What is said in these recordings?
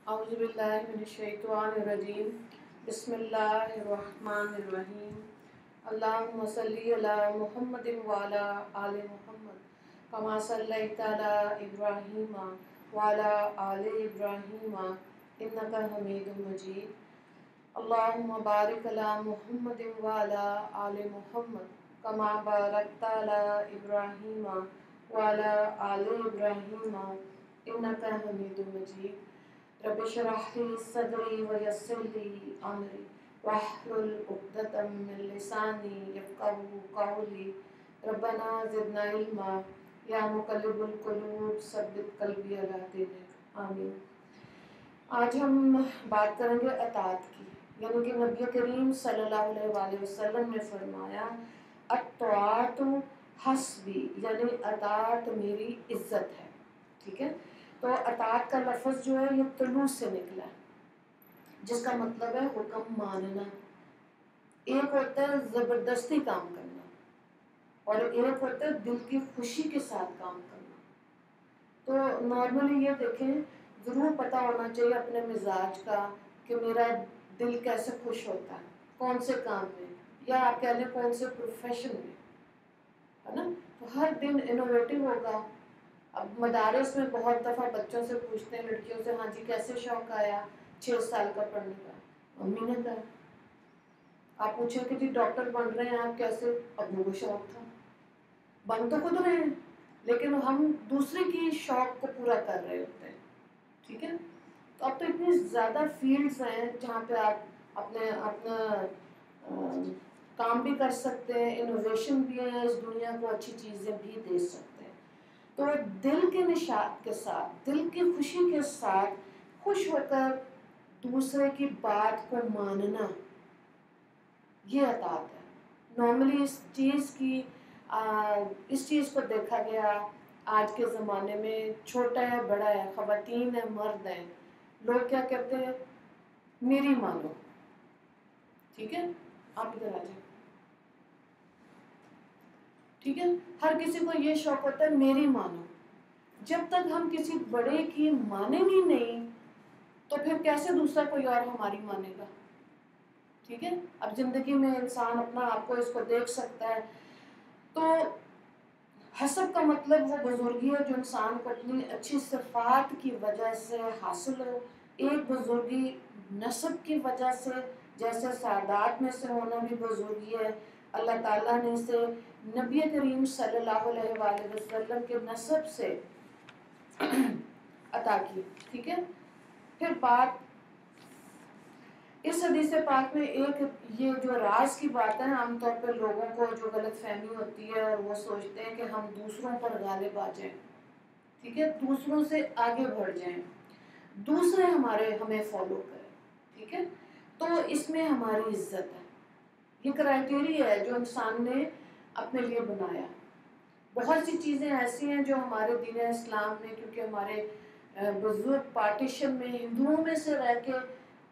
اعوذ باللہ من الشیطان الرجیم بسم اللہ الرحمن الرحیم اللہم صلی علی محمد وعلی آل محمد کما صلیت علی ابراہیم وعلی آل ابراہیم انک حمید مجید اللہم بارک علی محمد وعلی آل محمد کما بارکت علی ابراہیم وعلی آل ابراہیم انک حمید مجید رب اشرح لي صدري ويسر لي امري واحلل عقدة من لساني يفقهوا قولي ربنا زدنا علما یا مقلب القلوب ثبت قلبی علی دینک آمین۔ آج ہم بات کریں گے اطاعت کی، یعنی کہ نبی کریم صلی اللہ علیہ وآلہ وسلم نے فرمایا الطاعت حسبی، یعنی اطاعت میری عزت ہے، ٹھیک ہے۔ تو اطاعت کا لفظ جو ہے یہ طلوع سے نکلا ہے، جس کا مطلب ہے حکم ماننا۔ ایک ہوتا ہے زبردستی کام کرنا اور ایک ہوتا ہے دل کی خوشی کے ساتھ کام کرنا۔ تو نارملی یہ دیکھیں، ضرور پتہ ہونا چاہیے اپنے مزاج کا کہ میرا دل کیسے خوش ہوتا ہے، کون سے کام میں، یا آپ کہہ لیں کون سے پروفیشن میں، ہے نا۔ تو ہر دن انوویٹو ہوگا۔ اب مدارس میں بہت دفعہ بچوں سے پوچھتے ہیں، لڑکیوں سے، ہاں جی کیسے شوق آیا 6 سال کا پڑھنے کا؟ امی نے کہا۔ آپ پوچھیں کہ جی ڈاکٹر بن رہے ہیں آپ کیسے؟ ابو کو شوق تھا۔ بن تو خود رہے ہیں لیکن ہم دوسرے کی شوق کو پورا کر رہے ہوتے ہیں، ٹھیک ہے۔ تو اب تو اتنی زیادہ فیلڈز ہیں جہاں پہ آپ اپنا کام بھی کر سکتے ہیں، انوویشن بھی ہے، اس دنیا کو اچھی چیزیں بھی دے سکتے ہیں۔ تو دل کے نشاط کے ساتھ، دل کی خوشی کے ساتھ خوش ہو کر دوسرے کی بات کو ماننا، یہ اطاعت ہے۔ نارملی اس چیز کو دیکھا گیا آج کے زمانے میں، چھوٹا ہے بڑا ہے، خواتین ہیں مرد ہیں، لوگ کیا کہتے ہیں؟ میری مانو، ٹھیک ہے، آپ ادھر آ جائیں، ٹھیک ہے۔ ہر کسی کو یہ شوق ہوتا ہے میری مانو۔ جب تک ہم کسی بڑے کی مانیں گی نہیں تو پھر کیسے دوسرا کوئی اور ہماری مانے گا، ٹھیک ہے۔ اب زندگی میں انسان اپنا آپ کو اس کو دیکھ سکتا ہے۔ تو حسب کا مطلب وہ بزرگی ہے جو انسان کو اپنی اچھی صفات کی وجہ سے حاصل ہو۔ ایک بزرگی نسب کی وجہ سے، جیسے سعادات میں سے ہونا بھی بزرگی ہے، اللہ تعالیٰ نے اسے نبی کریم صلی اللہ علیہ وآلہ وسلم کے نسب سے عطا کی، ٹھیک ہے۔ پھر بات اس حدیث پاک میں ایک یہ جو راز کی بات ہے، عام طور پہ لوگوں کو جو غلط فہمی ہوتی ہے اور وہ سوچتے ہیں کہ ہم دوسروں پر غالب آ جائیں، ٹھیک ہے، دوسروں سے آگے بڑھ جائیں، دوسرے ہمیں فالو کریں، ٹھیک ہے۔ تو اس میں ہماری عزت ہے، یہ کرائٹیریا ہے جو انسان نے اپنے لیے بنایا۔ بہت سی چیزیں ایسی ہیں جو ہمارے دین اسلام میں، کیونکہ ہمارے بزرگ پارٹیشن میں ہندوؤں میں سے رہ کے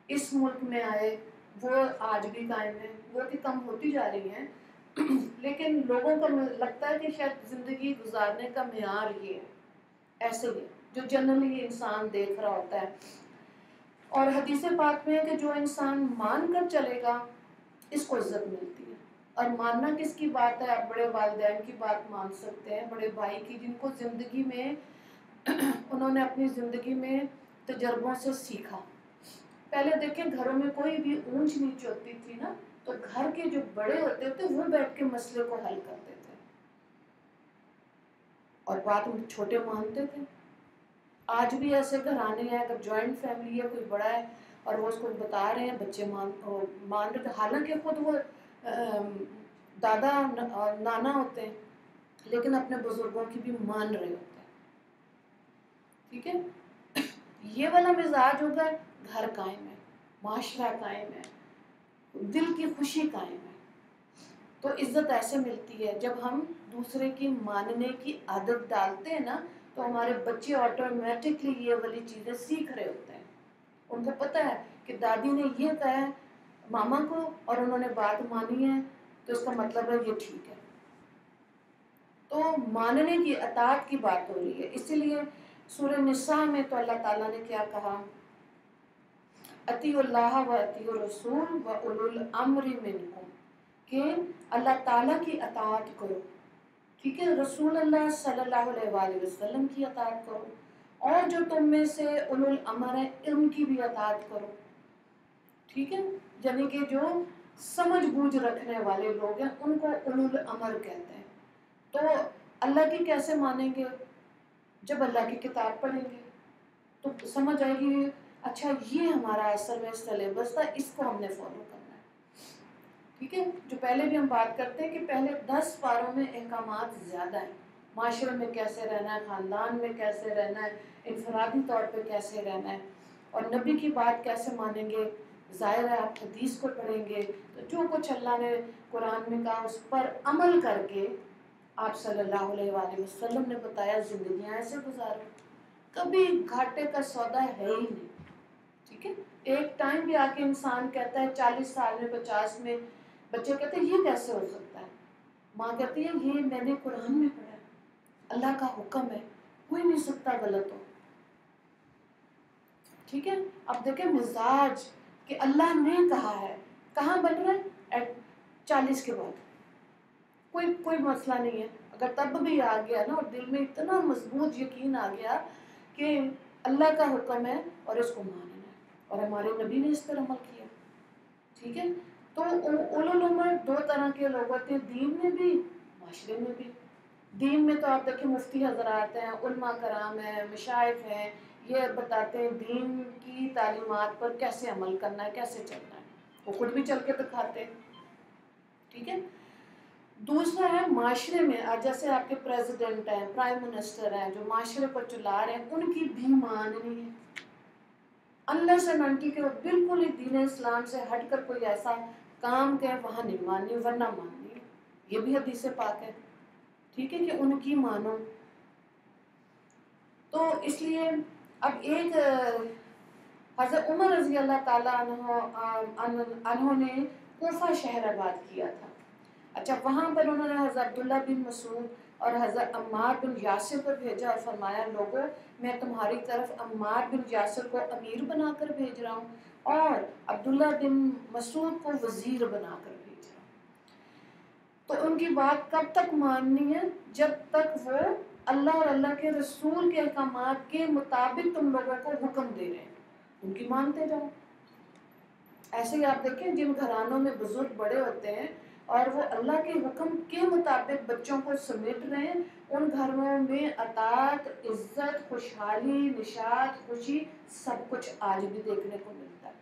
اس ملک میں آئے، وہ آج بھی قائم ہیں، وہ بھی کم ہوتی جا رہی ہیں، لیکن لوگوں کو لگتا ہے کہ شاید زندگی گزارنے کا معیار یہ ہے، ایسے ہی جو جنرلی انسان دیکھ رہا ہوتا ہے۔ اور حدیث پاک میں ہے کہ جو انسان مان کر چلے گا اس کو عزت ملتی ہے۔ اور ماننا کس کی بات ہے؟ آپ بڑے والدین کی بات مان سکتے ہیں، بڑے بھائی کی، جن کو زندگی میں انہوں نے اپنی زندگی میں تجربوں سے سیکھا۔ پہلے دیکھیں گھروں میں کوئی بھی اونچ نیچ ہوتی تھی نا، تو گھر کے جو بڑے ہوتے تھے وہ بیٹھ کے مسئلے کو حل کرتے تھے اور بات چھوٹے مانتے تھے۔ آج بھی ایسے گھرانے ہیں، اگر جوائنٹ فیملی ہے، کوئی بڑا ہے اور وہ اس کو بتا رہے ہیں، بچے مان رہے تھے، حالانکہ خود وہ دادا اور نانا ہوتے ہیں لیکن اپنے بزرگوں کی بھی مان رہے ہوتے ہیں، ٹھیک ہے۔ یہ والا مزاج ہوگا، گھر قائم ہے، معاشرہ قائم ہے، دل کی خوشی قائم ہے۔ تو عزت ایسے ملتی ہے جب ہم دوسرے کی ماننے کی عادت ڈالتے ہیں نا، تو ہمارے بچے آٹومیٹکلی یہ والی چیزیں سیکھ رہے ہوتے ہیں۔ ان کو پتہ ہے کہ دادی نے یہ کہا ہے ماما کو اور انہوں نے بات مانی ہے، تو اس کا مطلب ہے یہ ٹھیک ہے۔ تو ماننے کی، اطاعت کی بات ہو رہی ہے۔ اسی لیے سورہ نساء میں تو اللہ تعالیٰ نے کیا کہا اطیعوا اللہ و اطیعوا الرسول و اولو الامر منکم، کہ اللہ تعالیٰ کی اطاعت کرو، ٹھیک ہے، رسول اللہ صلی اللہ علیہ وآلہ وسلم کی اطاعت کرو، اور جو تم میں سے اولو الامر ہیں ان کی بھی اطاعت کرو، ٹھیک ہے، یعنی کہ جو سمجھ بوجھ رکھنے والے لوگ ہیں ان کو اولو الامر کہتے ہیں۔ تو اللہ کی کیسے مانیں گے؟ جب اللہ کی کتاب پڑھیں گے تو سمجھ آئے گی اچھا یہ ہمارا اصل میں سلیبس تھا، اس کو ہم نے فالو کرنا ہے، ٹھیک ہے۔ جو پہلے بھی ہم بات کرتے ہیں کہ پہلے 10 پاروں میں احکامات زیادہ ہیں، معاشرے میں کیسے رہنا ہے، خاندان میں کیسے رہنا ہے، انفرادی طور پہ کیسے رہنا ہے، اور نبی کی بات کیسے مانیں گے، ظاہر ہے آپ حدیث کو پڑھیں گے تو جو کچھ اللہ نے قرآن میں کہا اس پر عمل کر کے آپ صلی اللہ علیہ وآلہ وسلم نے بتایا زندگیاں ایسے گزارو، کبھی گھاٹے کا سودا ہے ہی نہیں، ٹھیک ہے۔ ایک ٹائم بھی آ کے انسان کہتا ہے 40 سال میں 50 میں بچے کہتے ہیں یہ کیسے ہو سکتا ہے، ماں کہتی ہے یہ میں نے قرآن میں پڑھا ہے، اللہ کا حکم ہے، ہو ہی نہیں سکتا غلط ہو، ٹھیک ہے۔ اب دیکھیں مزاج کہ اللہ نے کہا ہے، کہاں بن رہا ہے؟ 40 کے بعد کوئی مسئلہ نہیں ہے، اگر تب بھی آ گیا نا اور دل میں اتنا مضبوط یقین آ گیا کہ اللہ کا حکم ہے اور اس کو ماننا ہے اور ہمارے نبی نے اس پر عمل کیا، ٹھیک ہے۔ تو اولو الامر 2 طرح کے لوگ ہوتے ہیں، دین میں بھی معاشرے میں بھی۔ دین میں تو آپ دیکھیں مفتی حضرات ہیں، علماء کرام ہیں، مشائخ ہیں، یہ بتاتے ہیں دین کی تعلیمات پر کیسے عمل کرنا ہے، کیسے چلنا ہے، وہ خود بھی چل کے دکھاتے ہیں، ٹھیک ہے۔ دوسرا ہے معاشرے میں، جیسے آپ کے پریزیڈنٹ ہیں، پرائم منسٹر ہیں، جو معاشرے کو چلا رہے ہیں، ان کی بھی ماننی ہے، اللہ سے منٹی کے وہ بالکل ہی دین اسلام سے ہٹ کر کوئی ایسا کام کہ وہاں نہیں ماننی ورنہ ماننی، یہ بھی حدیث پاک ہے، ٹھیک ہے، کہ ان کی مانو۔ تو اس لیے اب ایک حضرت عمر رضی اللہ تعالیٰ عنہ نے کوفہ شہر آباد کیا تھا، اچھا وہاں پر انہوں نے حضرت عبداللہ بن مسعود اور حضرت عمار بن یاسر کو بھیجا اور فرمایا لوگوں میں تمہاری طرف عمار بن یاسر کو امیر بنا کر بھیج رہا ہوں اور عبداللہ بن مسعود کو وزیر بنا کر بھیج رہا ہوں۔ تو ان کی بات کب تک ماننی ہے؟ جب تک وہ اللہ اور اللہ کے رسول کے احکامات کے مطابق تم لوگوں کو حکم دے رہے ہیں، ان کی مانتے جاؤ۔ ایسے ہی آپ دیکھیں جن گھرانوں میں بزرگ بڑے ہوتے ہیں اور وہ اللہ کے حکم کے مطابق بچوں کو سمیٹ رہے ہیں، ان گھروں میں اطاعت، عزت، خوشحالی، نشاط، خوشی سب کچھ آج بھی دیکھنے کو ملتا ہے۔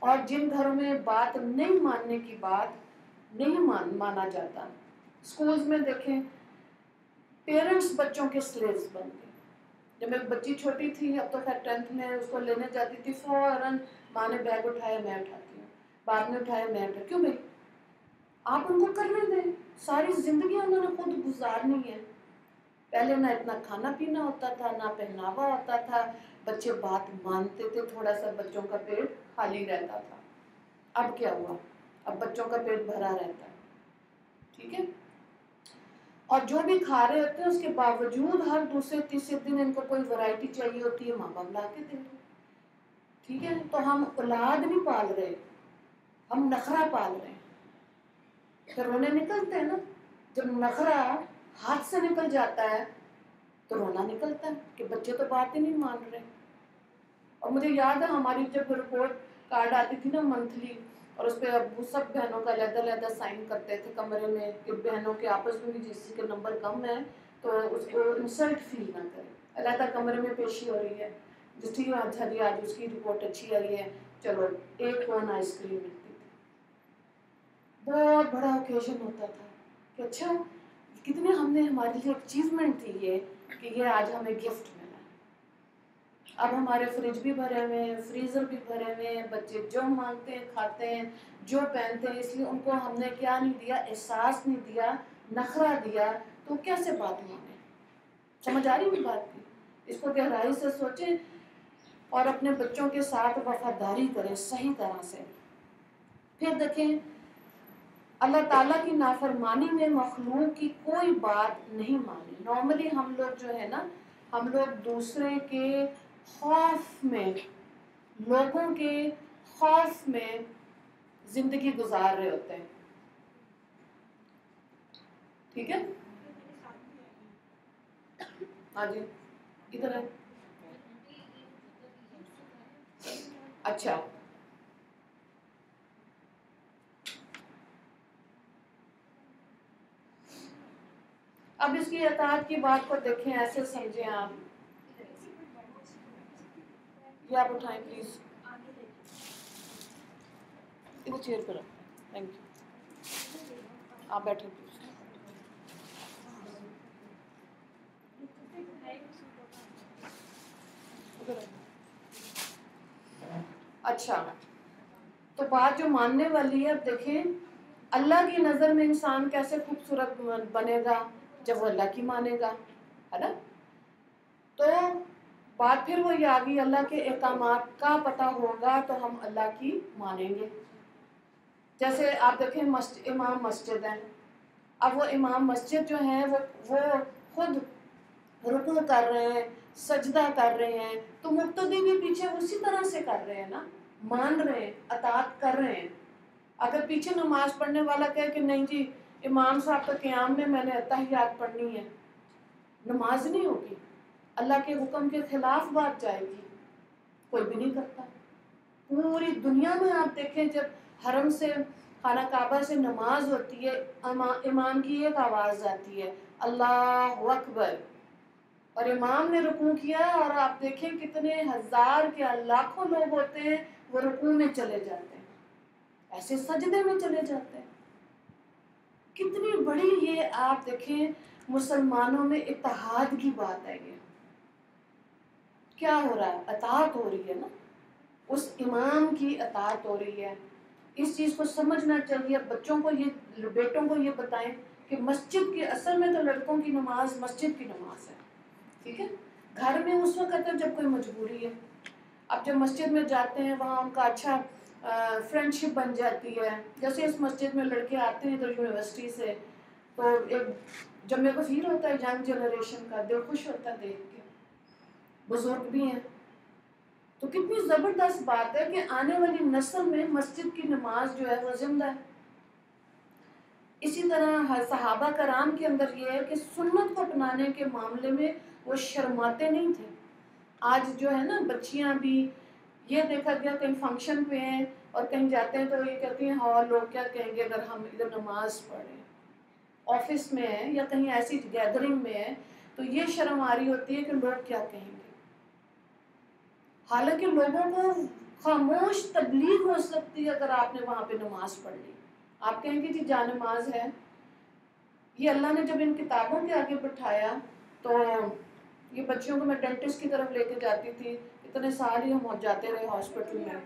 اور جن گھروں میں بات نہیں ماننے کی بات نہیں مانا جاتا، اسکولز میں دیکھیں پیرنٹس بچوں کے سلیوز بن گئے۔ جب ایک بچی چھوٹی تھی، اب تو خیر 10th میں اس کو لینے جاتی تھی، فوراً ماں نے بیگ اٹھایا میں اٹھاتی ہوں، باپ نے اٹھایا میں اٹھاتی ہوں، کیوں بھائی آپ ان کو کرنے دیں، ساری زندگی انہوں نے خود گزارنی ہے۔ پہلے نہ اتنا کھانا پینا ہوتا تھا، نہ پہناوا ہوتا تھا، بچے بات مانتے تھے، تھوڑا سا بچوں کا پیٹ خالی رہتا تھا۔ اب کیا ہوا؟ اب بچوں کا پیٹ بھرا رہتا ہے، ٹھیک ہے، اور جو بھی کھا رہے ہوتے ہیں اس کے باوجود ہر دوسرے تیسرے دن ان کو کوئی ورائٹی چاہیے ہوتی ہے، ماں باپ لا کے دے دو، ٹھیک ہے۔ تو ہم اولاد بھی پال رہے، ہم نخرہ پال رہے ہیں، پھر رونے نکلتے ہیں نا، جب نخرہ ہاتھ سے نکل جاتا ہے تو رونا نکلتا ہے کہ بچے تو بات ہی نہیں مان رہے۔ اور مجھے یاد ہے ہماری جب رپورٹ کارڈ آتی تھی نا منتھلی، اور اس پہ ابو سب بہنوں کا علیحدہ سائن کرتے تھے کمرے میں کہ بہنوں کے آپس میں بھی جس کے نمبر کم ہے تو اس کو انسلٹ فیل نہ کرے، علیحدہ کمرے میں پیشی ہو رہی ہے، جس ٹھیک ہے اچھا جی آج اس کی رپورٹ اچھی آئی ہے، چلو ایک کون آئس کریم ملتی تھی، بہت بڑا اوکیزن ہوتا تھا کہ اچھا کتنے ہم نے ہمارے لیے اچیومنٹ تھی یہ کہ یہ آج ہمیں گفٹ ملا۔ اب ہمارے فریج بھی بھرے ہوئے ہیں، فریزر بھی بھرے ہوئے ہیں، بچے جو مانگتے ہیں کھاتے ہیں، جو پہنتے ہیں، اس لیے ان کو ہم نے کیا نہیں دیا، احساس نہیں دیا، نخرہ دیا، تو کیسے بات مانے؟ سمجھ آ رہی ہے بات کی؟ اس کو گہرائی سے سوچیں اور اپنے بچوں کے ساتھ وفاداری کریں صحیح طرح سے۔ پھر دیکھیں اللہ تعالیٰ کی نافرمانی میں مخلوق کی کوئی بات نہیں مانی۔ نارملی ہم لوگ جو ہے نا، ہم لوگ دوسرے کے خوف میں لوگوں کے خوف میں زندگی گزار رہے ہوتے ہیں. ٹھیک ہے؟ ہاں جی ادھر ہے. اچھا اب اس کی اطاعت کی بات کو دیکھیں، ایسے سمجھیں آپ. یہ آپ اٹھائیں پلیز، ادھر چیئر پر رکھیں. Thank you. آپ بیٹھیں پلیز. اچھا تو بات جو ماننے والی ہے، اب دیکھیں اللہ کی نظر میں انسان کیسے خوبصورت بنے گا جب وہ اللہ کی مانے گا، ہے نا؟ تو بات پھر وہی آ گئی، اللہ کے احکامات کا پتہ ہوگا تو ہم اللہ کی مانیں گے. جیسے آپ دیکھیں امام مسجد ہیں، اب وہ امام مسجد جو ہیں وہ خود رکوع کر رہے ہیں، سجدہ کر رہے ہیں، تو مقتدی بھی پیچھے اسی طرح سے کر رہے ہیں نا، مان رہے ہیں، اطاعت کر رہے ہیں. اگر پیچھے نماز پڑھنے والا کہے کہ نہیں جی امام صاحب تو قیام میں نے اتحیات پڑھنی ہے، نماز نہیں ہوگی، اللہ کے حکم کے خلاف بات جائے گی، کوئی بھی نہیں کرتا. پوری دنیا میں آپ دیکھیں جب حرم سے خانہ کعبہ سے نماز ہوتی ہے، امام کی ایک آواز آتی ہے اللہ اکبر، اور امام نے رکوع کیا اور آپ دیکھیں کتنے ہزار کیا لاکھوں لوگ ہوتے ہیں وہ رکوع میں چلے جاتے ہیں، ایسے سجدے میں چلے جاتے ہیں. کتنی بڑی یہ آپ دیکھیں مسلمانوں میں اتحاد کی بات ہے. یہ کیا ہو رہا ہے؟ اطاعت ہو رہی ہے نا، اس امام کی اطاعت ہو رہی ہے. اس چیز کو سمجھنا چاہیے. بچوں کو یہ، بیٹوں کو یہ بتائیں کہ مسجد کی اصل میں تو لڑکوں کی نماز مسجد کی نماز ہے، ٹھیک ہے؟ گھر میں اس وقت ہے جب کوئی مجبوری ہے. اب جب مسجد میں جاتے ہیں وہاں ان کا اچھا فرینڈ شپ بن جاتی ہے. جیسے اس مسجد میں لڑکے آتے ہیں ادھر یونیورسٹی سے، تو ایک جمع غفیر ہوتا ہے ینگ جنریشن کا، دل خوش ہوتا ہے دیکھ کے، بزرگ بھی ہیں. تو کتنی زبردست بات ہے کہ آنے والی نسل میں مسجد کی نماز جو ہے وہ زندہ ہے. اسی طرح صحابہ کرام کے اندر یہ ہے کہ سنت کو اپنانے کے معاملے میں وہ شرماتے نہیں تھے. آج جو ہے نا بچیاں بھی یہ دیکھا گیا کہیں فنکشن پہ ہیں اور کہیں جاتے ہیں تو یہ کہتی ہیں ہاں لوگ کیا کہیں گے اگر ہم ادھر نماز پڑھیں. آفس میں ہیں یا کہیں ایسی گیدرنگ میں ہیں تو یہ شرم آ رہی ہوتی ہے کہ لوگ کیا کہیں گے. حالانکہ لوگوں کو خاموش تبلیغ ہو سکتی ہے اگر آپ نے وہاں پہ نماز پڑھ لی. آپ کہیں گے جی جا نماز ہے. یہ اللہ نے جب ان کتابوں کے آگے بٹھایا تو یہ بچیوں کو میں ڈینٹسٹ کی طرف لے کے جاتی تھی، اتنے سال ہی ہم جاتے رہے ہاسپٹل میں.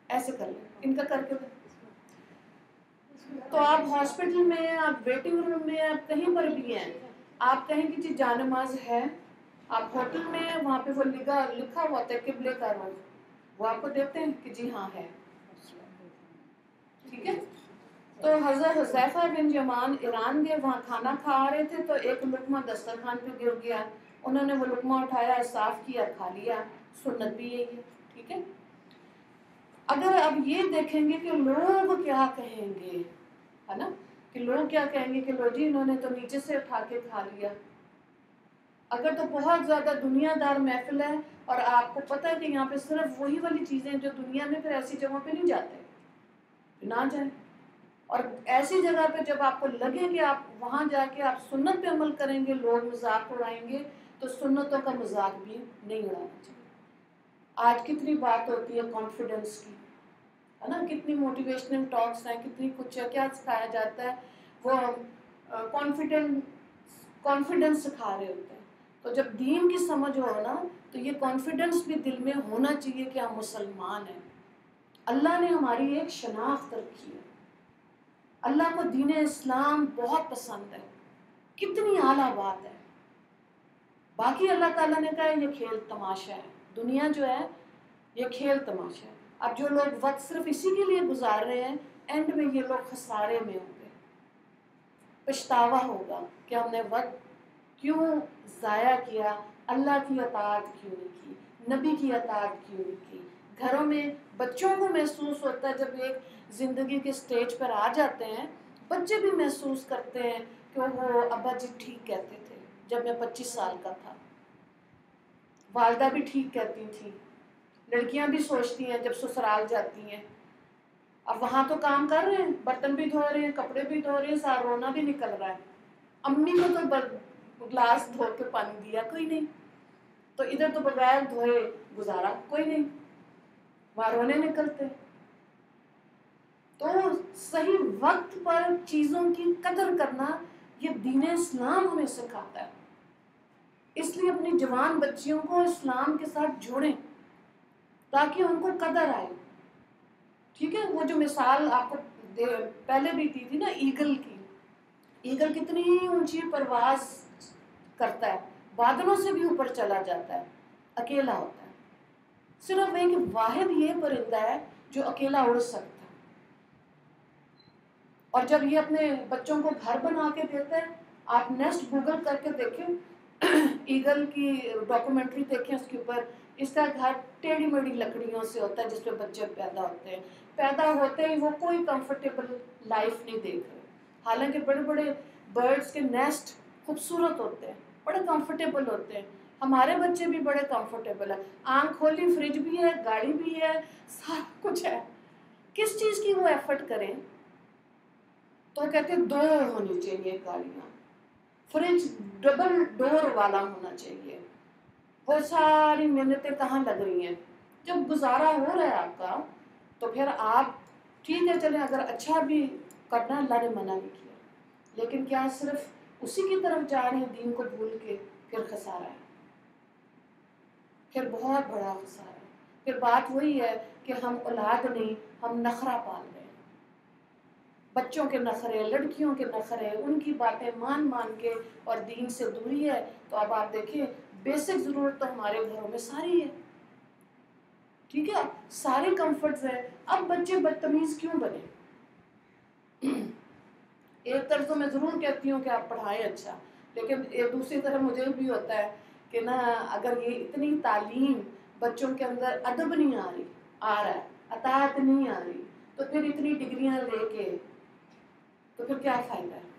ایسے کر لیں ان کا کر کے. تو آپ ہاسپٹل میں، آپ ویٹنگ روم میں، آپ کہیں پر بھی ہیں، آپ کہیں کہ جی جا نماز ہے. آپ ہوٹل میں ہیں وہاں پہ وہ لکھا ہوا ہوتا ہے قبلے کا رخ، وہ آپ کو دیکھتے ہیں کہ جی ہاں ہے. ٹھیک ہے؟ تو حضرت حذیفہ بن یمان ایران گئے، وہاں کھانا کھا رہے تھے تو ایک لقمہ دسترخوان پہ گر گیا. انہوں نے وہ لقمہ اٹھایا، صاف کیا، کھا لیا. سنت بھی یہی ہے. ٹھیک ہے؟ اگر اب یہ دیکھیں گے کہ لوگ کیا کہیں گے، ہے نا، کہ لوگ کیا کہیں گے کہ لو جی انہوں نے تو نیچے سے اٹھا کے کھا لیا. اگر تو بہت زیادہ دنیا دار محفل ہے اور آپ کو پتہ ہے کہ یہاں پہ صرف وہی والی چیزیں جو دنیا میں، پھر ایسی جگہوں پہ نہیں جاتے، نہ جائیں. اور ایسی جگہ پہ جب آپ کو لگے کہ آپ وہاں جا کے آپ سنت پہ عمل کریں گے، لوگ مذاق اڑائیں گے، تو سنتوں کا مذاق بھی نہیں اڑانا چاہیے. آج کتنی بات ہوتی ہے کانفیڈنس کی، ہے نا، کتنی موٹیویشنل ٹاکس ہیں، کتنی کچھ کیا سکھایا جاتا ہے، وہ کانفیڈنس سکھا رہے ہوتے ہیں. تو جب دین کی سمجھ ہو نا تو یہ کانفیڈنس بھی دل میں ہونا چاہیے کہ ہم مسلمان ہیں. اللہ نے ہماری ایک شناخت رکھی ہے. اللہ کو دین اسلام بہت پسند ہے. کتنی اعلیٰ بات ہے. باقی اللہ تعالیٰ نے کہا یہ کھیل تماشا ہے، دنیا جو ہے یہ کھیل تماشا ہے. اب جو لوگ وقت صرف اسی کے لیے گزار رہے ہیں، اینڈ میں یہ لوگ خسارے میں ہوں گے. پچھتاوا ہوگا کہ ہم نے وقت کیوں ضائع کیا؟ اللہ کی اطاعت کیوں نہیں کی؟ نبی کی اطاعت کیوں نہیں کی؟ گھروں میں بچوں کو محسوس ہوتا ہے جب ایک زندگی کے سٹیج پر آ جاتے ہیں، بچے بھی محسوس کرتے ہیں کہ وہ ابا جی ٹھیک کہتے تھے جب میں 25 سال کا تھا، والدہ بھی ٹھیک کہتی تھی، لڑکیاں بھی سوچتی ہیں جب سسرال جاتی ہیں، اب وہاں تو کام کر رہے ہیں، برتن بھی دھو رہے ہیں، کپڑے بھی دھو رہے ہیں، سارا رونا بھی نکل رہا ہے، امی کو تو گلاس دھو کے پانی دیا کوئی نہیں، تو ادھر تو بغیر دھوئے گزارا کوئی نہیں، وہاں رونے نکلتے۔ تو صحیح وقت پر چیزوں کی قدر کرنا یہ دین اسلام ہمیں سکھاتا ہے، اس لیے اپنی جوان بچیوں کو اسلام کے ساتھ جوڑیں تاکہ ان کو قدر آئے، ٹھیک ہے؟ وہ جو مثال آپ کو پہلے بھی دی تھی نا ایگل کی، ایگل کتنی اونچی پرواز کرتا ہے، بادلوں سے بھی اوپر چلا جاتا ہے، اکیلا ہوتا ہے، صرف ایک واحد یہ پرندہ ہے جو اکیلا اڑ سکتا ہے، اور جب یہ اپنے بچوں کو گھر بنا کے دیتا ہے، آپ نیسٹ گوگل کر کے دیکھیں ایگل کی ڈاکومنٹری دیکھیں، اس کے اوپر اس کا گھر ٹیڑھی میڑھی لکڑیوں سے ہوتا ہے جس پہ بچے پیدا ہوتے ہیں، پیدا ہوتے ہی وہ کوئی کمفرٹیبل لائف نہیں دیکھ رہے، حالانکہ بڑے بڑے برڈز کے نیسٹ خوبصورت ہوتے ہیں، بڑے کمفرٹیبل ہوتے ہیں، ہمارے بچے بھی بڑے کمفرٹیبل ہیں، آنکھ کھولی فریج بھی ہے، گاڑی بھی ہے، سارا کچھ ہے، کس چیز کی وہ ایفرٹ کریں؟ تو کہتے ہیں 2 ہونی چاہیے گاڑیاں، فریج ڈبل ڈور والا ہونا چاہیے، وہ ساری محنتیں کہاں لگ رہی ہیں؟ جب گزارا ہو رہا ہے آپ کا تو پھر آپ ٹھیک ہے چلیں، اگر اچھا بھی کرنا اللہ نے منع نہیں کیا، لیکن کیا صرف اسی کی طرف جا رہے ہیں دین کو بھول کے؟ پھر خسارہ ہے، پھر بہت بڑا خسارہ ہے، پھر بات وہی ہے کہ ہم اولاد نہیں، ہم نخرہ پال رہے ہیں، بچوں کے نخرے، لڑکیوں کے نخرے، ان کی باتیں مان مان کے، اور دین سے دوری ہے، تو اب آپ دیکھیں بیسک ضرورت تو ہمارے گھروں میں ساری ہے، ٹھیک ہے، سارے کمفرٹز ہیں، اب بچے بدتمیز کیوں بنے؟ ایک طرف تو میں ضرور کہتی ہوں کہ آپ پڑھائیں اچھا، لیکن دوسری طرف مجھے بھی ہوتا ہے کہ نا اگر یہ اتنی تعلیم بچوں کے اندر ادب نہیں آ رہا ہے، اطاعت نہیں آ رہی، تو پھر اتنی ڈگریاں لے کے تو پھر کیا فائدہ ہے؟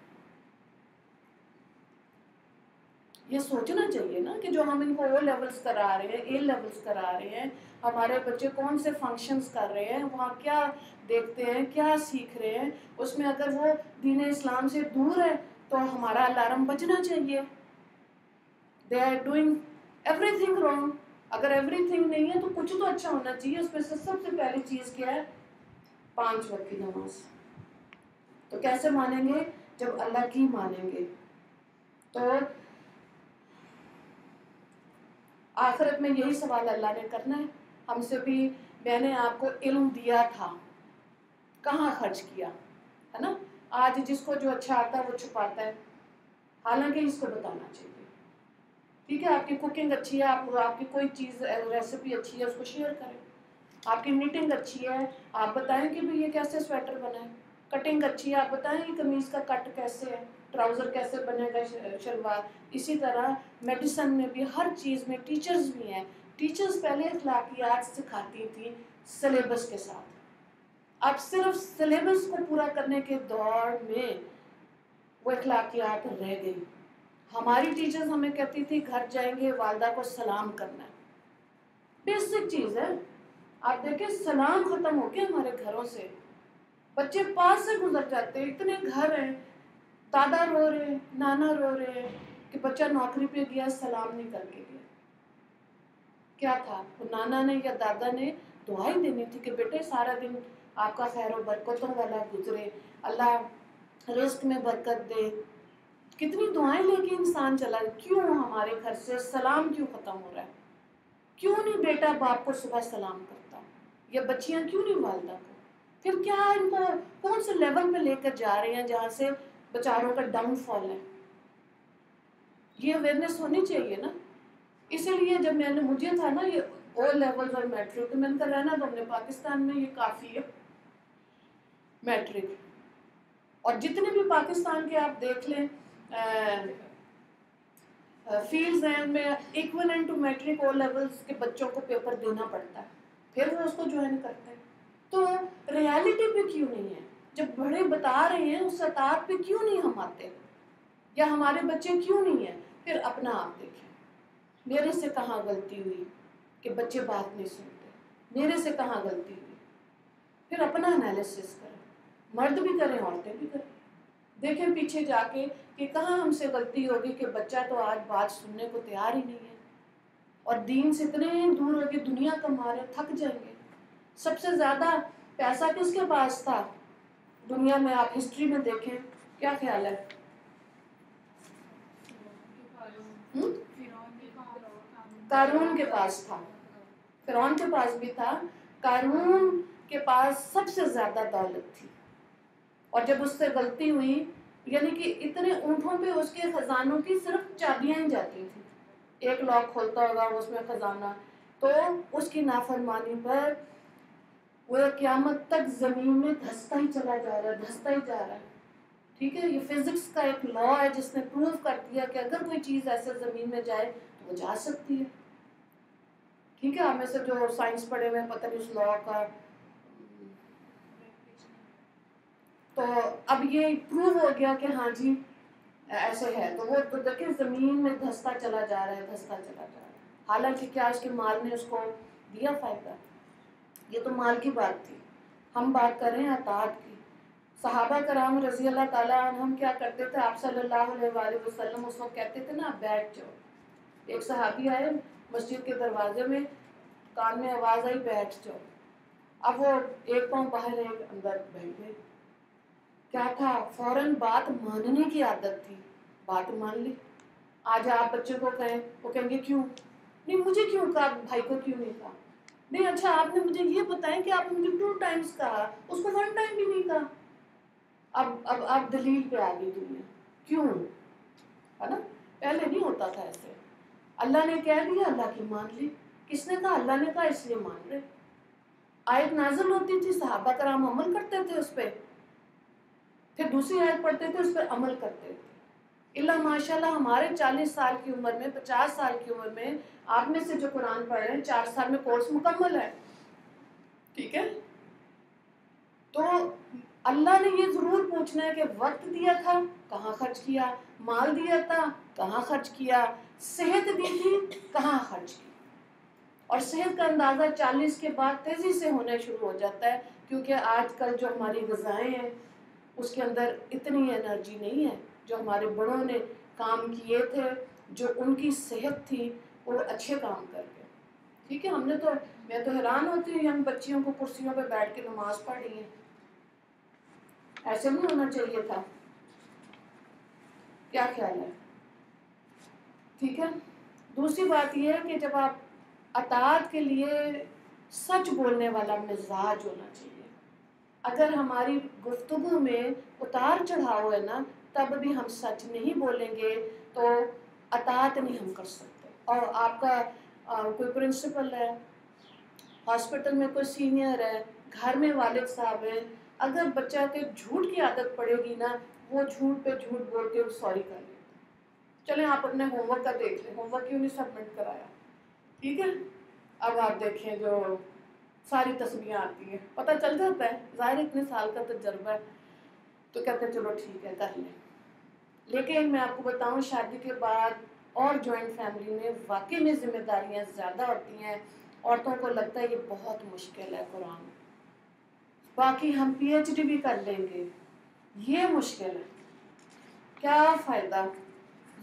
یہ سوچنا چاہیے نا کہ جو ہم ان کو او لیولز کرا رہے ہیں، اے لیولز کرا رہے ہیں، ہمارے بچے کون سے فنکشنز کر رہے ہیں، وہاں کیا دیکھتے ہیں، کیا سیکھ رہے ہیں، اس میں اگر وہ دین اسلام سے دور ہے تو ہمارا الارم بجنا چاہیے، they are doing everything wrong, اگر ایوری تھنگ نہیں ہے تو کچھ تو اچھا ہونا چاہیے، اس میں سے سب سے پہلی چیز کیا ہے؟ 5 وقت کی نماز، تو کیسے مانیں گے؟ جب اللہ کی مانیں گے، تو آخرت میں یہی سوال اللہ نے کرنا ہے ہم سے بھی، میں نے آپ کو علم دیا تھا، کہاں خرچ کیا؟ ہے نا؟ آج جس کو جو اچھا آتا ہے وہ چھپاتا ہے، حالانکہ اس کو بتانا چاہیے، ٹھیک ہے؟ آپ کی کوکنگ اچھی ہے، آپ کی کوئی چیز ریسیپی اچھی ہے، اس کو شیئر کریں، آپ کی نیٹنگ اچھی ہے، آپ بتائیں کہ بھی یہ کیسے سویٹر بنا ہے، کٹنگ اچھی ہے، آپ بتائیں کہ قمیض کا کٹ کیسے ہے، ٹراؤزر کیسے بنے گا، شلوار، اسی طرح میڈیسن میں بھی، ہر چیز میں ٹیچرز بھی ہیں، ٹیچرز پہلے اخلاقیات سکھاتی تھیں سلیبس کے ساتھ، اب صرف سلیبس کو پورا کرنے کے دور میں وہ اخلاقیات رہ گئی، ہماری ٹیچرز ہمیں کہتی تھی گھر جائیں گے والدہ کو سلام کرنا ہے، بیسک چیز ہے، آپ دیکھیں سلام ختم ہو گیا ہمارے گھروں سے، بچے پاس سے گزر جاتے ہیں، اتنے گھر ہیں، دادا رو رہے ہیں، نانا رو رہے ہیں کہ بچہ نوکری پہ گیا سلام نہیں کر کے گیا، کیا تھا؟ وہ نانا نے یا دادا نے دعائیں دینی تھی کہ بیٹے سارا دن آپ کا خیر و برکتوں والا گزرے، اللہ رزق میں برکت دے، کتنی دعائیں لے کے انسان چلا، کیوں ہمارے گھر سے سلام کیوں ختم ہو رہا ہے؟ کیوں نہیں بیٹا باپ کو صبح سلام کرتا، یا بچیاں کیوں نہیں والدہ کو؟ پھر کیا ان کو کون سے لیول پہ لے کر جا رہے ہیں جہاں سے بچاروں کا ڈاؤن فال ہے؟ یہ اویئرنیس ہونی چاہیے نا، اسی لیے جب مجھے تھا نا یہ او لیول اور میٹرک، تو میں نے کہا رہنا تو ہم نے پاکستان میں یہ کافی ہے میٹرک، اور جتنے بھی پاکستان کے آپ دیکھ لیں فیلڈز ہیں ان میں equivalent to matric O levels کے بچوں کو پیپر دینا پڑتا ہے، پھر وہ اس کو جوائن کرتے ہیں. تو ریالٹی پہ کیوں نہیں ہے؟ جب بڑے بتا رہے ہیں اس اطاعت پہ کیوں نہیں ہم آتے؟ یا ہمارے بچے کیوں نہیں ہیں؟ پھر اپنا آپ دیکھیں، میرے سے کہاں غلطی ہوئی کہ بچے بات نہیں سنتے، میرے سے کہاں غلطی ہوئی. پھر اپنا انالیسس کریں، مرد بھی کریں عورتیں بھی کریں، دیکھیں پیچھے جا کے کہ کہاں ہم سے غلطی ہوگی کہ بچہ تو آج بات سننے کو تیار ہی نہیں ہے، اور دین سے اتنے دور ہو کے دنیا کما رہے، تھک جائیں گے. سب سے زیادہ پیسہ کس کے پاس تھا دنیا میں؟ آپ ہسٹری میں دیکھیں، کیا خیال ہے؟ قارون کے پاس تھا، فرعون کے پاس بھی تھا، قارون کے پاس سب سے زیادہ دولت تھی. اور جب اس سے غلطی ہوئی، یعنی کہ اتنے اونٹوں پہ اس کے خزانوں کی صرف چابیاں ہی جاتی تھی، ایک لاک کھولتا ہوگا اس میں خزانہ، تو اس کی نافرمانی پر وہ قیامت تک زمین میں دھستا ہی چلا جا رہا ہے، دھستا ہی جا رہا ہے. ٹھیک ہے، یہ فزکس کا ایک لا ہے جس نے پروو کر دیا کہ اگر کوئی چیز ایسے زمین میں جائے تو وہ جا سکتی ہے. ٹھیک ہے، آپ میں سے جو سائنس پڑھے ہوئے پتہ نہیں اس لا کا. تو اب یہ پروو ہو گیا کہ ہاں جی ایسے ہے، تو وہ تو دیکھیں زمین میں دھستا چلا جا رہا ہے، دھستا چلا جا رہا ہے. حالانکہ کیا اس کے مال نے اس کو دیا فائدہ؟ یہ تو مال کی بات تھی، ہم بات کر رہے ہیں اطاعت کی. صحابہ کرام رضی اللہ تعالیٰ عنہم کیا کرتے تھے؟ آپ صلی اللہ علیہ وآلہ وسلم اس وقت کہتے تھے نا بیٹھ جاؤ. ایک صحابی آئے مسجد کے دروازے میں، کان میں آواز آئی بیٹھ جاؤ. اب وہ ایک پاؤں باہر ایک اندر بیٹھ گئے. کیا تھا؟ فوراً بات ماننے کی عادت تھی، بات مان لی. آج آپ بچے کو کہیں، وہ کہیں گے کیوں نہیں، مجھے کیوں کہا، بھائی کو کیوں نہیں کہا؟ نہیں اچھا آپ نے مجھے یہ بتائیں کہ آپ نے مجھے 2 times کہا، اس کو 1 time بھی نہیں کہا. اب دلیل پہ آ گئی دنیا، کیوں؟ ہے نا، پہلے نہیں ہوتا تھا ایسے. اللہ نے کہہ دیا، اللہ کی مان لی. کس نے کہا؟ اللہ نے کہا اس لیے مان رہے. آیت نازل ہوتی تھی، صحابہ کرام عمل کرتے تھے اس پہ، پھر دوسری آیت پڑھتے تھے اس پہ عمل کرتے تھے. اللہ ماشاء اللہ ہمارے 40 سال کی عمر میں، 50 سال کی عمر میں آپ میں سے جو قرآن پڑھ رہے ہیں 4 سال میں کورس مکمل ہے. ٹھیک ہے، تو اللہ نے یہ ضرور پوچھنا ہے کہ وقت دیا تھا کہاں خرچ کیا، مال دیا تھا کہاں خرچ کیا، صحت دی تھی کہاں خرچ کی. اور صحت کا اندازہ 40 کے بعد تیزی سے ہونا شروع ہو جاتا ہے، کیونکہ آج کل جو ہماری غذائیں ہیں اس کے اندر اتنی انرجی نہیں ہے. جو ہمارے بڑوں نے کام کیے تھے، جو ان کی صحت تھی، وہ اچھے کام کر گئے. ٹھیک ہے، میں تو حیران ہوتی ہوں ہم بچیوں کو کرسیوں پہ بیٹھ کے نماز پڑھ رہی ہیں. ایسے نہیں ہونا چاہیے تھا. کیا خیال ہے؟ ٹھیک ہے، دوسری بات یہ ہے کہ جب آپ اطاعت کے لیے سچ بولنے والا مزاج ہونا چاہیے. اگر ہماری گفتگو میں اتار چڑھاؤ ہے نا، تب بھی ہم سچ نہیں بولیں گے تو اطاعت نہیں ہم کر سکتے. اور آپ کا کوئی پرنسپل ہے، ہاسپٹل میں کوئی سینئر ہے، گھر میں والد صاحب ہیں، اگر بچہ کے جھوٹ کی عادت پڑے گی نا، وہ جھوٹ پہ جھوٹ بول کے سوری کر لیتے. چلیں آپ اپنے ہوم ورک کا دیکھ لیں، ہوم ورک کیوں نہیں سبمٹ کرایا؟ ٹھیک ہے، اب آپ دیکھیں جو ساری تصویریں آتی ہیں، پتہ چل جاتا ہے، ظاہر اتنے سال کا تجربہ ہے تو کہتے ہیں چلو ٹھیک ہے کر لیں. لیکن میں آپ کو بتاؤں شادی کے بعد اور جوائنٹ فیملی میں واقعی میں ذمہ داریاں زیادہ ہوتی ہیں. عورتوں کو لگتا ہے یہ بہت مشکل ہے قرآن، باقی ہم پی ایچ ڈی بھی کر لیں گے، یہ مشکل ہے. کیا فائدہ؟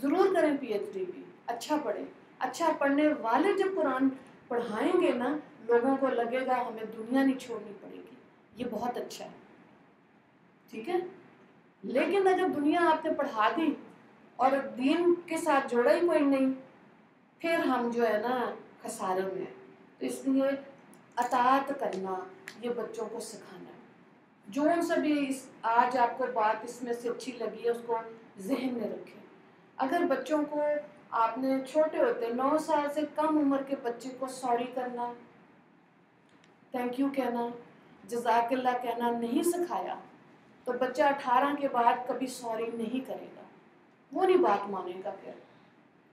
ضرور کریں پی ایچ ڈی بھی، اچھا پڑھیں. اچھا پڑھنے والے جب قرآن پڑھائیں گے نا، لوگوں کو لگے گا ہمیں دنیا نہیں چھوڑنی پڑے گی، یہ بہت اچھا ہے. ٹھیک ہے، لیکن اگر دنیا آپ نے پڑھا دی اور دین کے ساتھ جوڑا ہی کوئی نہیں، پھر ہم جو ہے نا خسارے میں ہیں. تو اس لیے اطاعت کرنا یہ بچوں کو سکھانا ہے. جو ان سے بھی آج آپ کو بات اس میں سے اچھی لگی ہے اس کو ذہن میں رکھیں. اگر بچوں کو آپ نے چھوٹے ہوتے 9 سال سے کم عمر کے بچے کو سوری کرنا، تھینک یو کہنا، جزاک اللہ کہنا نہیں سکھایا، تو بچہ 18 کے بعد کبھی سوری نہیں کرے گا، وہ نہیں بات مانے گا پھر.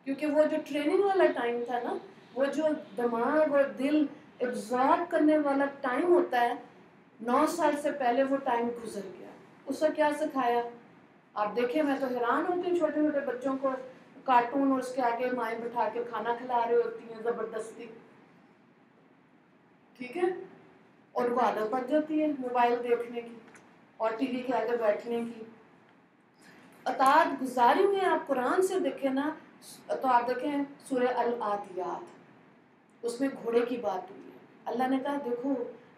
کیونکہ وہ جو ٹریننگ والا ٹائم تھا نا، وہ جو دماغ اور دل ایبزارب کرنے والا ٹائم ہوتا ہے، 9 سال سے پہلے وہ ٹائم گزر گیا. اس کو کیا سکھایا؟ آپ دیکھیں، میں تو حیران ہوتی ہوں، چھوٹے چھوٹے بچوں کو کارٹون اور اس کے آگے مائیں بٹھا کے کھانا کھلا رہے ہوتی ہیں زبردستی، ٹھیک ہے، اور ان کو عادت پڑ جاتی ہے موبائل دیکھنے کی اور ٹی وی کے آگے بیٹھنے کی. اطاعت گزاری میں آپ قرآن سے دیکھیں نا، تو آپ دیکھیں سورہ العادیات، اس میں گھوڑے کی بات ہوئی ہے. اللہ نے کہا دیکھو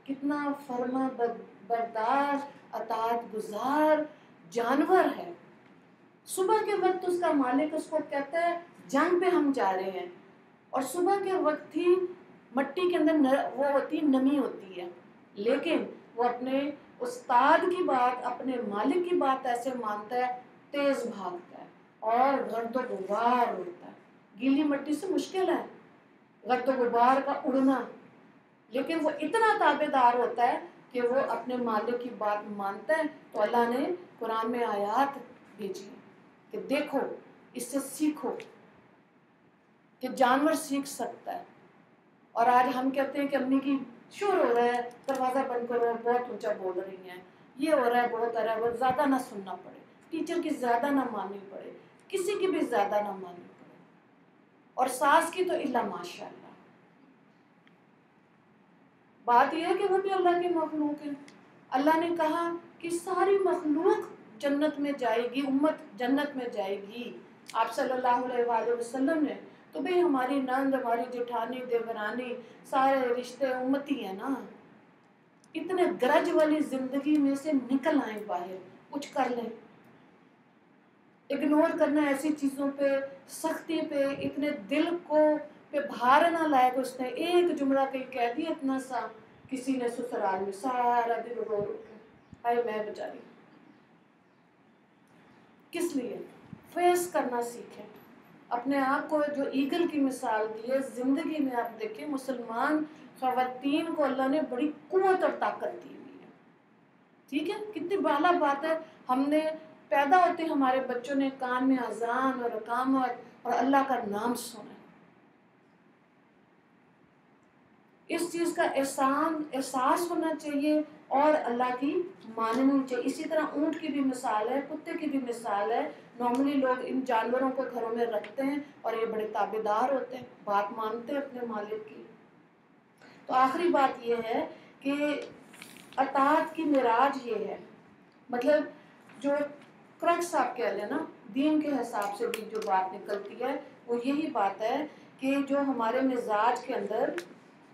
کتنا فرما بردار اطاعت گزار جانور ہے. صبح کے وقت اس کا مالک اس کو کہتا ہے جنگ پہ ہم جا رہے ہیں، اور صبح کے وقت ہی مٹی کے اندر وہ ہوتی نمی ہوتی ہے، لیکن وہ اپنے استاد کی بات، اپنے مالک کی بات ایسے مانتا ہے، تیز بھاگتا ہے اور گرد و غبار اڑتا ہے. گیلی مٹی سے مشکل ہے گرد و غبار کا اڑنا، لیکن وہ اتنا تابع دار ہوتا ہے کہ وہ اپنے مالک کی بات مانتا ہے. تو اللہ نے قرآن میں آیات بھیجی کہ دیکھو اس سے سیکھو کہ جانور سیکھ سکتا ہے. اور آج ہم کہتے ہیں کہ امی کی شور ہو رہا ہے، دروازہ بند کرو، بہت اونچا بول رہی ہیں، یہ ہو رہا ہے، بہت ہو رہا ہے، وہ زیادہ نہ سننا پڑے، ٹیچر کی زیادہ نہ ماننی پڑے، کسی کی بھی زیادہ نہ ماننی پڑے، اور ساس کی تو الا ماشاء اللہ. بات یہ ہے کہ وہ بھی اللہ کی مخلوق ہے. اللہ نے کہا کہ ساری مخلوق جنت میں جائے گی، امت جنت میں جائے گی. آپ صلی اللہ علیہ وآلہ وسلم نے تو بھئی ہماری نند، ہماری جٹھانی، دیورانی، سارے رشتے امتی ہیں نا. اتنے گرج والی زندگی میں سے نکل آئیں باہر، کچھ کر لیں. اگنور کرنا ایسی چیزوں پہ، سختی پہ، اتنے دل کو پہ بھار نہ لائے کہ اس نے ایک جملہ کہیں کہہ دیا اتنا سا، کسی نے سسرال میں سارا دن رو رو کے آئے میں بچاری. کس لیے؟ فیس کرنا سیکھیں اپنے آپ کو. جو ایگل کی مثال دی ہے زندگی میں، آپ دیکھیں مسلمان خواتین کو اللہ نے بڑی قوت اور طاقت دی ہوئی ہے. ٹھیک ہے، کتنی بالا بات ہے. ہم نے پیدا ہوتے ہمارے بچوں نے کان میں اذان اور اقامت اور اللہ کا نام سنا. اس چیز کا احساس ہونا چاہیے اور اللہ کی ماننی چاہیے. اسی طرح اونٹ کی بھی مثال ہے، کتے کی بھی مثال ہے. نارملی لوگ ان جانوروں کو گھروں میں رکھتے ہیں اور یہ بڑے تابع دار ہوتے ہیں، بات مانتے ہیں اپنے مالک کی. تو آخری بات یہ ہے کہ اطاعت کی معراج یہ ہے، مطلب جو کرکس آپ کہہ لیں نا، دین کے حساب سے بھی جو بات نکلتی ہے وہ یہی بات ہے کہ جو ہمارے مزاج کے اندر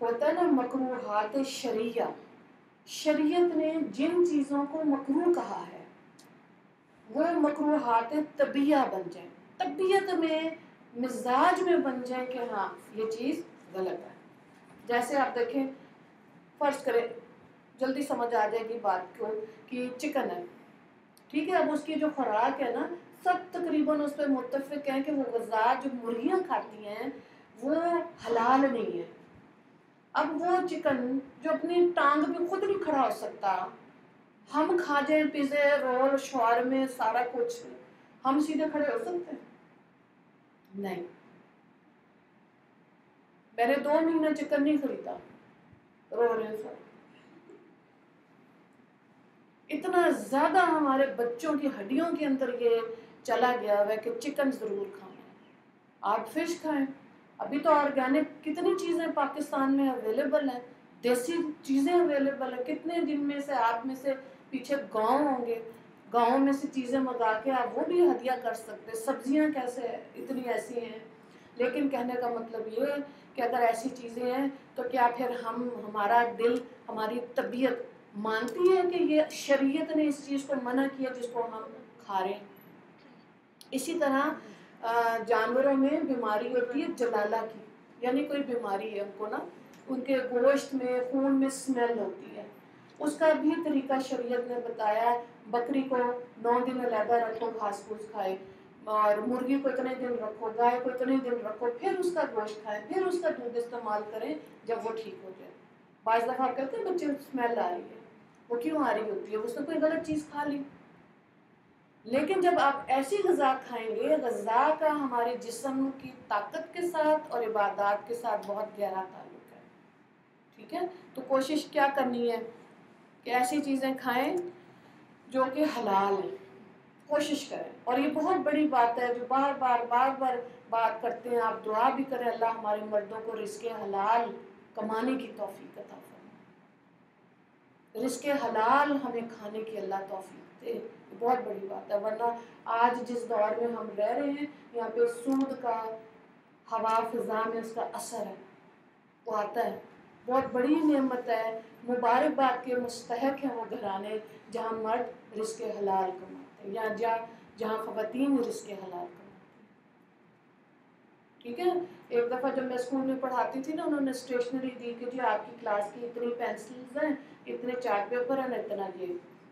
ہوتا ہے نا مکروہات شریعہ، شریعت نے جن چیزوں کو مکروہ کہا ہے وہ مکروہات طبیعہ بن جائیں، طبیعت میں، مزاج میں بن جائیں کہ ہاں یہ چیز غلط ہے. جیسے آپ دیکھیں، فرض کریں، جلدی سمجھ آ جائے گی بات کو، کہ چکن ہے، ٹھیک ہے، اب اس کی جو خوراک ہے نا، سب تقریباً اس پہ متفق ہیں کہ وہ غذا جو مرغیاں کھاتی ہیں وہ حلال نہیں ہے. اب وہ چکن جو اپنی ٹانگ پہ خود نہیں کھڑا ہو سکتا، ہم کھا جائیں پیزے، رول، شاورمے، سارا کچھ، ہم سیدھے کھڑے ہو سکتے ہیں؟ نہیں. میں نے 2 مہینے چکن نہیں خریدا، رو رہے سر. اتنا زیادہ ہمارے بچوں کی ہڈیوں کے اندر یہ چلا گیا ہوا ہے کہ چکن ضرور کھانا ہے. آپ فش کھائیں، ابھی تو آرگینک کتنی چیزیں پاکستان میں اویلیبل ہیں، دیسی چیزیں اویلیبل ہیں. کتنے دن میں سے آپ میں سے پیچھے گاؤں ہوں گے، گاؤں میں سے چیزیں منگا کے آپ وہ بھی ہدیہ کر سکتے. سبزیاں کیسے اتنی ایسی ہیں. لیکن کہنے کا مطلب یہ ہے کہ اگر ایسی چیزیں ہیں تو کیا پھر ہمارا دل، ہماری طبیعت مانتی ہے کہ یہ شریعت نے اس چیز کو منع کیا جس کو ہم کھا رہے ہیں. اسی طرح جانوروں میں بیماری ہوتی ہے جلالہ کی، یعنی کوئی بیماری ہے ان کو نا، ان کے گوشت میں، خون میں اسمیل ہوتی ہے. اس کا بھی طریقہ شریعت نے بتایا ہے. بکری کو 9 دن علیحدہ رکھو، گھاس پھوس کھائے، اور مرغی کو اتنے دن رکھو، گائے کو اتنے دن رکھو، پھر اس کا گوشت کھائیں، پھر اس کا دودھ استعمال کریں جب وہ ٹھیک ہو جائے. بعض دفعہ کہتے ہیں بچے اسمیل آ رہی ہے، وہ کیوں آ رہی ہوتی ہے؟ اس نے کوئی غلط چیز کھا لی. لیکن جب آپ ایسی غذا کھائیں گے، غذا کا ہمارے جسم کی طاقت کے ساتھ اور عبادات کے ساتھ بہت گہرا تعلق ہے، ٹھیک ہے؟ تو کوشش کیا کرنی ہے کہ ایسی چیزیں کھائیں جو کہ حلال ہیں، کوشش کریں. اور یہ بہت بڑی بات ہے جو بار بار بات کرتے ہیں. آپ دعا بھی کریں اللہ ہمارے مردوں کو رزق حلال کمانے کی توفیق عطا فرمائے، رزق حلال ہمیں کھانے کی اللہ توفیق دے. بہت بڑی بات ہے. ورنہ آج جس دور میں ہم رہ رہے ہیں یہاں پہ سود کا ہوا فضا میں اس کا اثر ہے، وہ آتا ہے. بہت بڑی نعمت ہے، مبارکباد کے مستحق ہیں وہ گھرانے جہاں مرد رزق حلال کماتے ہیں یا جہاں خواتین رزق حلال کماتے ہیں. ٹھیک ہے؟ ایک دفعہ جب میں اسکول میں پڑھاتی تھی نا، انہوں نے اسٹیشنری دی کہ جی آپ کی کلاس کی اتنی پینسلز ہیں، اتنے چارٹ پیپر ہیں، اتنا یہ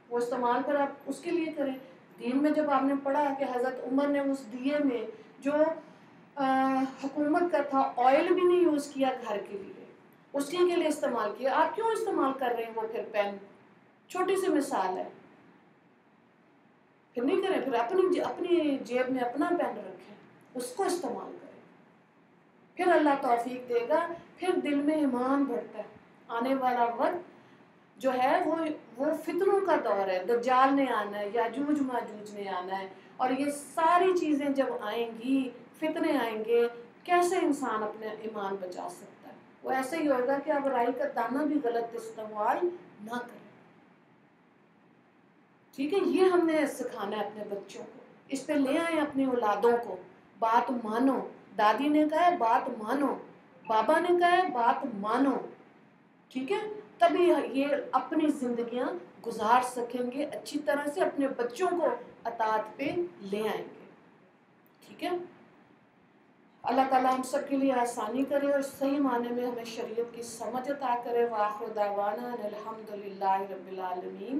وہ استعمال کر آپ اس کے لیے کریں. دین میں جب آپ نے پڑھا کہ حضرت عمر نے اس دیے میں جو حکومت کا تھا آئل بھی نہیں یوز کیا گھر کے لیے، اسی کے لیے استعمال کیا. آپ کیوں استعمال کر رہے ہیں وہ پھر پین؟ چھوٹی سی مثال ہے. پھر نہیں کریں، پھر اپنی جیب میں اپنا پین رکھیں، اس کو استعمال کریں، پھر اللہ توفیق دے گا. پھر دل میں ایمان بڑھتا ہے. آنے والا وقت جو ہے وہ فتنوں کا دور ہے. دجال نے آنا ہے، یاجوج ماجوج نے آنا ہے، اور یہ ساری چیزیں جب آئیں گی، فتنے آئیں گے، کیسے انسان اپنے ایمان بچا سکتا ہے؟ وہ ایسے ہی ہوگا کہ اب رائی کا دانہ بھی غلط استعمال نہ کریں. ٹھیک ہے؟ یہ ہم نے سکھانا ہے اپنے بچوں کو. اس پہ لے آئیں اپنی اولادوں کو. بات مانو. دادی نے کہا ہے بات مانو، بابا نے کہا ہے بات مانو. ٹھیک ہے؟ تبھی یہ اپنی زندگیاں گزار سکیں گے اچھی طرح سے، اپنے بچوں کو اطاعت پہ لے آئیں گے. ٹھیک ہے؟ اللہ تعالیٰ ہم سب کے لیے آسانی کرے اور صحیح معنی میں ہمیں شریعت کی سمجھ عطا کرے. وآخر دعوانا ان الحمد للہ رب العالمین.